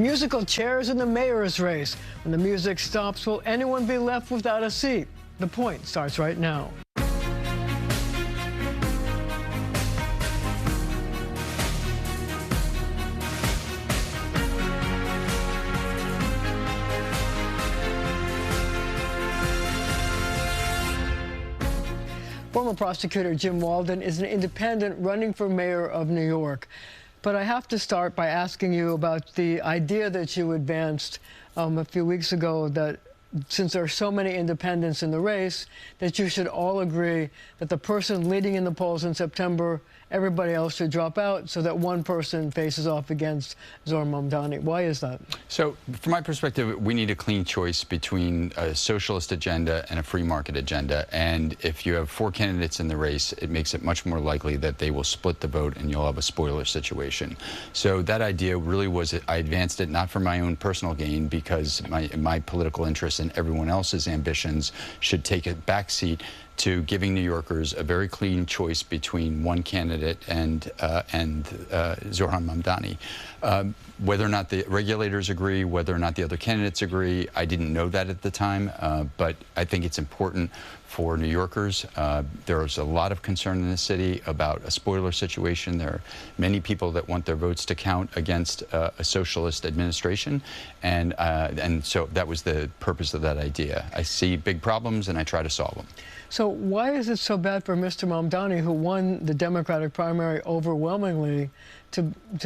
Musical chairs in the mayor's race. When the music stops, will anyone be left without a seat? The Point starts right now. Former prosecutor Jim Walden is an independent running for mayor of New York. But I have to start by asking you about the idea that you advanced a few weeks ago, that since there are so many independents in the race, that you should all agree that the person leading in the polls in September, everybody else should drop out so that one person faces off against Zohran Mamdani. Why is that? So, from my perspective, we need a clean choice between a socialist agenda and a free market agenda. And if you have 4 candidates in the race, it makes it much more likely that they will split the vote and you'll have a spoiler situation. So that idea really was, I advanced it not for my own personal gain, because my political interests and everyone else's ambitions should take a backseat to giving New Yorkers a very clean choice between one candidate and Zohran Mamdani. Whether or not the regulators agree, whether or not the other candidates agree, I didn't know that at the time, but I think it's important for New Yorkers. There's a lot of concern in the city about a spoiler situation. There are many people that want their votes to count against a socialist administration, and so that was the purpose of that idea. I see big problems and I try to solve them. So why is it so bad for Mr. Mamdani, who won the Democratic primary overwhelmingly, to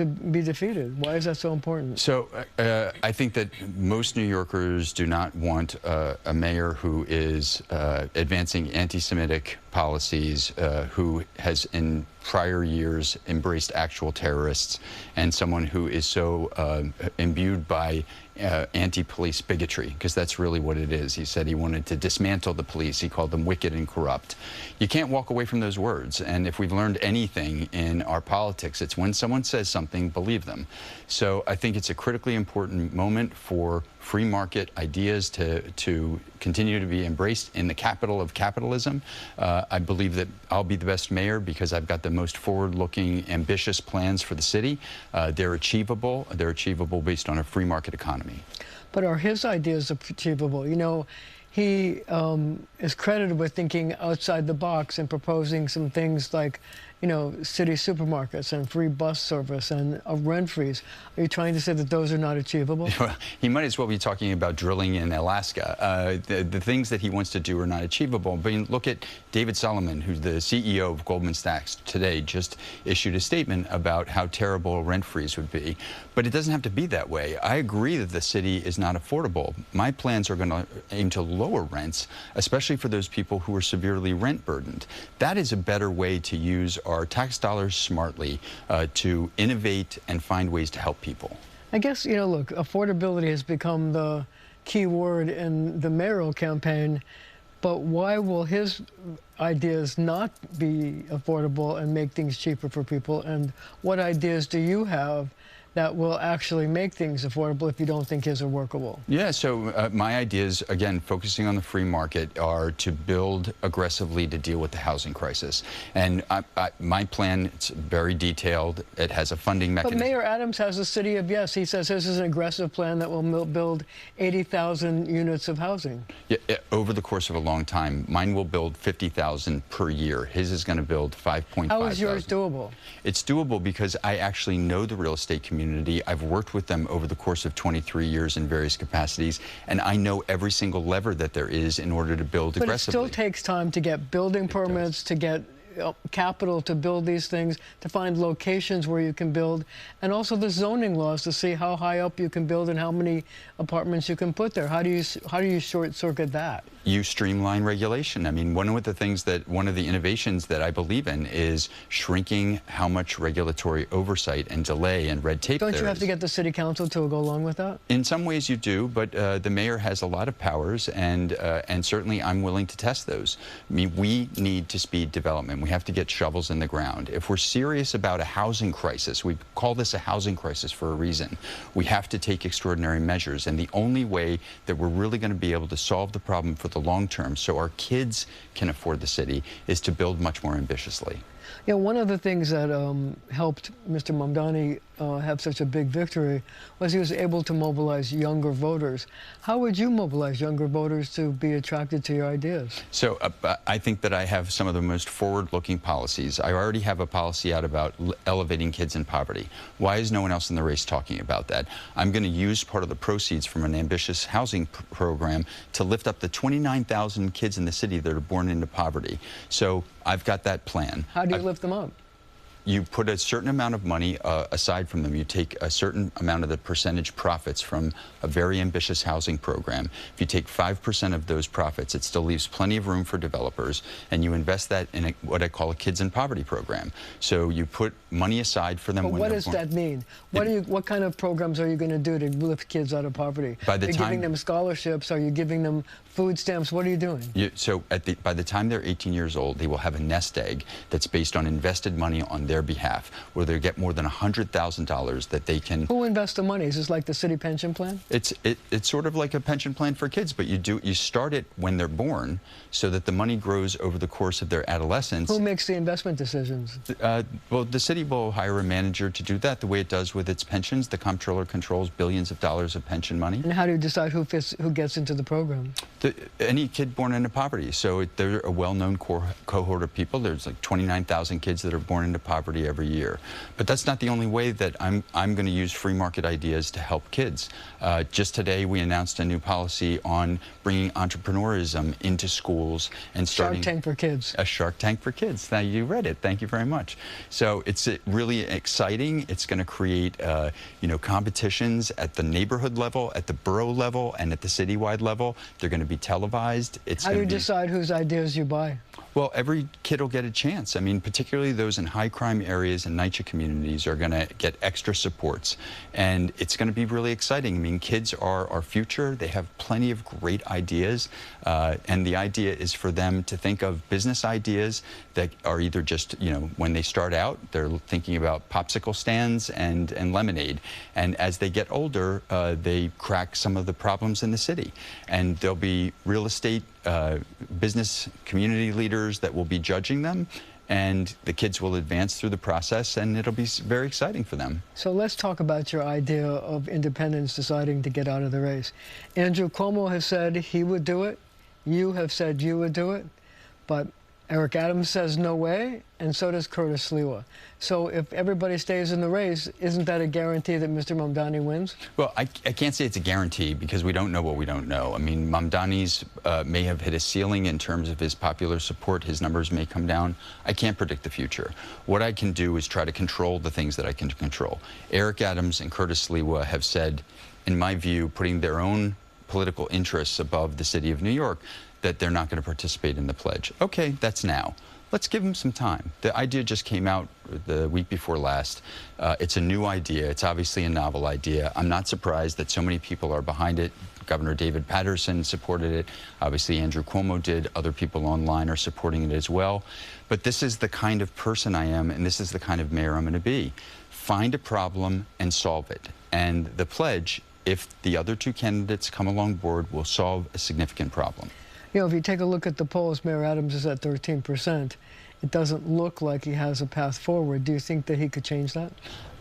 be defeated? Why is that so important? So I think that most New Yorkers do not want a mayor who is advancing anti-Semitic policies, who has in prior years embraced actual terrorists, and someone who is so imbued by anti-police bigotry, because that's really what it is. He said he wanted to dismantle the police. He called them wicked and corrupt. You can't walk away from those words, and if we've learned anything in our politics, it's when someone says something, believe them. So I think it's a critically important moment for free market ideas to continue to be embraced in the capital of capitalism. I believe that I'll be the best mayor because I've got the most forward-looking, ambitious plans for the city. They're achievable. They're achievable based on a free market economy. But are his ideas achievable? You know, he is credited with thinking outside the box and proposing some things like, you know, city supermarkets and free bus service and a rent freeze. Are you trying to say that those are not achievable? He might as well be talking about drilling in Alaska. The things that he wants to do are not achievable. But look at David Solomon, who's the CEO of Goldman Sachs today, just issued a statement about how terrible a rent freeze would be. But it doesn't have to be that way. I agree that the city is not affordable. My plans are going to aim to lower rents, especially for those people who are severely rent burdened. That is a better way to use our tax dollars smartly, to innovate and find ways to help people. I guess, you know, look, affordability has become the key word in the mayoral campaign, but why will his ideas not be affordable and make things cheaper for people? And what ideas do you have that will actually make things affordable if you don't think his are workable? Yeah, so my ideas, again, focusing on the free market, are to build aggressively to deal with the housing crisis. And my plan, it's very detailed. It has a funding mechanism. But Mayor Adams has a city of yes. He says this is an aggressive plan that will build 80,000 units of housing. Yeah, over the course of a long time. Mine will build 50,000 per year. His is going to build 5.5. How is yours doable? It's doable because I actually know the real estate community. I've worked with them over the course of 23 years in various capacities, and I know every single lever that there is in order to build aggressively. But it still takes time to get building permits, to get capital to build these things, to find locations where you can build, and also the zoning laws to see how high up you can build and how many apartments you can put there. How do you short circuit that? You streamline regulation. I mean, one of the innovations that I believe in is shrinking how much regulatory oversight and delay and red tape there is. Don't you have to get the city council to go along with that? In some ways you do, but the mayor has a lot of powers, and certainly I'm willing to test those. I mean, we need to speed development. We have to get shovels in the ground. If we're serious about a housing crisis, we call this a housing crisis for a reason, we have to take extraordinary measures. And the only way that we're really going to be able to solve the problem for the long term, so our kids can afford the city, is to build much more ambitiously. You know, one of the things that helped Mr. Mamdani have such a big victory was he was able to mobilize younger voters. How would you mobilize younger voters to be attracted to your ideas? So I think that I have some of the most forward-looking policies. I already have a policy out about elevating kids in poverty. Why is no one else in the race talking about that? I'm going to use part of the proceeds from an ambitious housing program to lift up the 29,000 kids in the city that are born into poverty. So I've got that plan. How do you lift them up? You put a certain amount of money aside from them. You take a certain amount of the percentage profits from a very ambitious housing program. If you take 5% of those profits, it still leaves plenty of room for developers, and you invest that in what I call a kids in poverty program. So you put money aside for them. But what does that mean? What kind of programs are you going to do to lift kids out of poverty? Are you giving them scholarships? Are you giving them food stamps? What are you doing? By the time they're 18 years old, they will have a nest egg that's based on invested money on their behalf, where they get more than $100,000 that they can. Who invests the money? Is this like the city pension plan? It's sort of like a pension plan for kids, but you start it when they're born, so that the money grows over the course of their adolescence. Who makes the investment decisions? Well, the city will hire a manager to do that, the way it does with its pensions. The comptroller controls billions of dollars of pension money. And how do you decide who gets into the program? Any kid born into poverty. So they're a well-known cohort of people. There's like 29,000 kids that are born into poverty every year. But that's not the only way that I'm going to use free market ideas to help kids. Just today, we announced a new policy on bringing entrepreneurism into schools and starting Shark Tank for kids. A Shark Tank for kids. Now, you read it. Thank you very much. So it's really exciting. It's going to create competitions at the neighborhood level, at the borough level, and at the citywide level. They're going to be televised. How do you decide whose ideas you buy? Well, every kid will get a chance. I mean, particularly those in high crime areas and NYCHA communities are going to get extra supports. And it's going to be really exciting. I mean, kids are our future. They have plenty of great ideas. And the idea is for them to think of business ideas that are either just, when they start out, they're thinking about popsicle stands and lemonade. And as they get older, they crack some of the problems in the city. And there'll be real estate business community leaders that will be judging them, and the kids will advance through the process, and it'll be very exciting for them. So let's talk about your idea of independents deciding to get out of the race. Andrew Cuomo has said he would do it. You have said you would do it. But Eric Adams says no way, and so does Curtis Sliwa. So if everybody stays in the race, isn't that a guarantee that Mr. Mamdani wins? Well, I can't say it's a guarantee because we don't know what we don't know. I mean, Mamdani's may have hit a ceiling in terms of his popular support. His numbers may come down. I can't predict the future. What I can do is try to control the things that I can control. Eric Adams and Curtis Sliwa have said, in my view, putting their own political interests above the city of New York, that they're not going to participate in the pledge. Okay, that's now. Let's give them some time. The idea just came out the week before last. It's a new idea. It's obviously a novel idea. I'm not surprised that so many people are behind it. Governor David Patterson supported it. Obviously, Andrew Cuomo did. Other people online are supporting it as well. But this is the kind of person I am, and this is the kind of mayor I'm going to be. Find a problem and solve it. And the pledge, if the other two candidates come along board, will solve a significant problem. If you take a look at the polls, Mayor Adams is at 13%. It doesn't look like he has a path forward. Do you think that he could change that?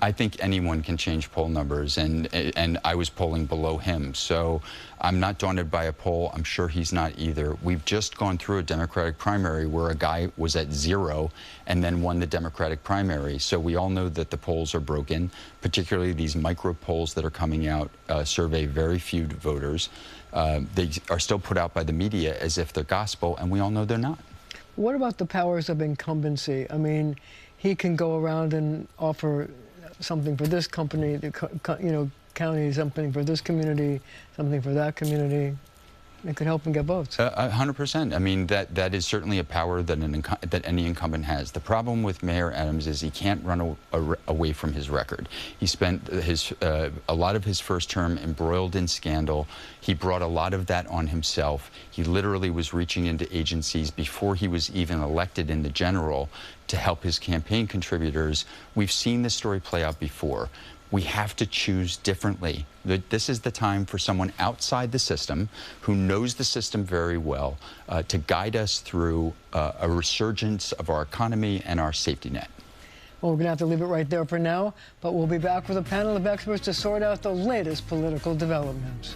I think anyone can change poll numbers, and I was polling below him. So I'm not daunted by a poll. I'm sure he's not either. We've just gone through a Democratic primary where a guy was at 0 and then won the Democratic primary. So we all know that the polls are broken, particularly these micro polls that are coming out survey very few voters. They are still put out by the media as if they're gospel, and we all know they're not. What about the powers of incumbency? I mean, he can go around and offer something for this company, county, something for this community, something for that community. It could help him get votes. 100%. I mean, that is certainly a power that any incumbent has. The problem with Mayor Adams is he can't run away from his record. He spent a lot of his first term embroiled in scandal. He brought a lot of that on himself. He literally was reaching into agencies before he was even elected in the general to help his campaign contributors. We've seen this story play out before. we have to choose differently. This is the time for someone outside the system who knows the system very well to guide us through a resurgence of our economy and our safety net. Well, we're going to have to leave it right there for now, but we'll be back with a panel of experts to sort out the latest political developments.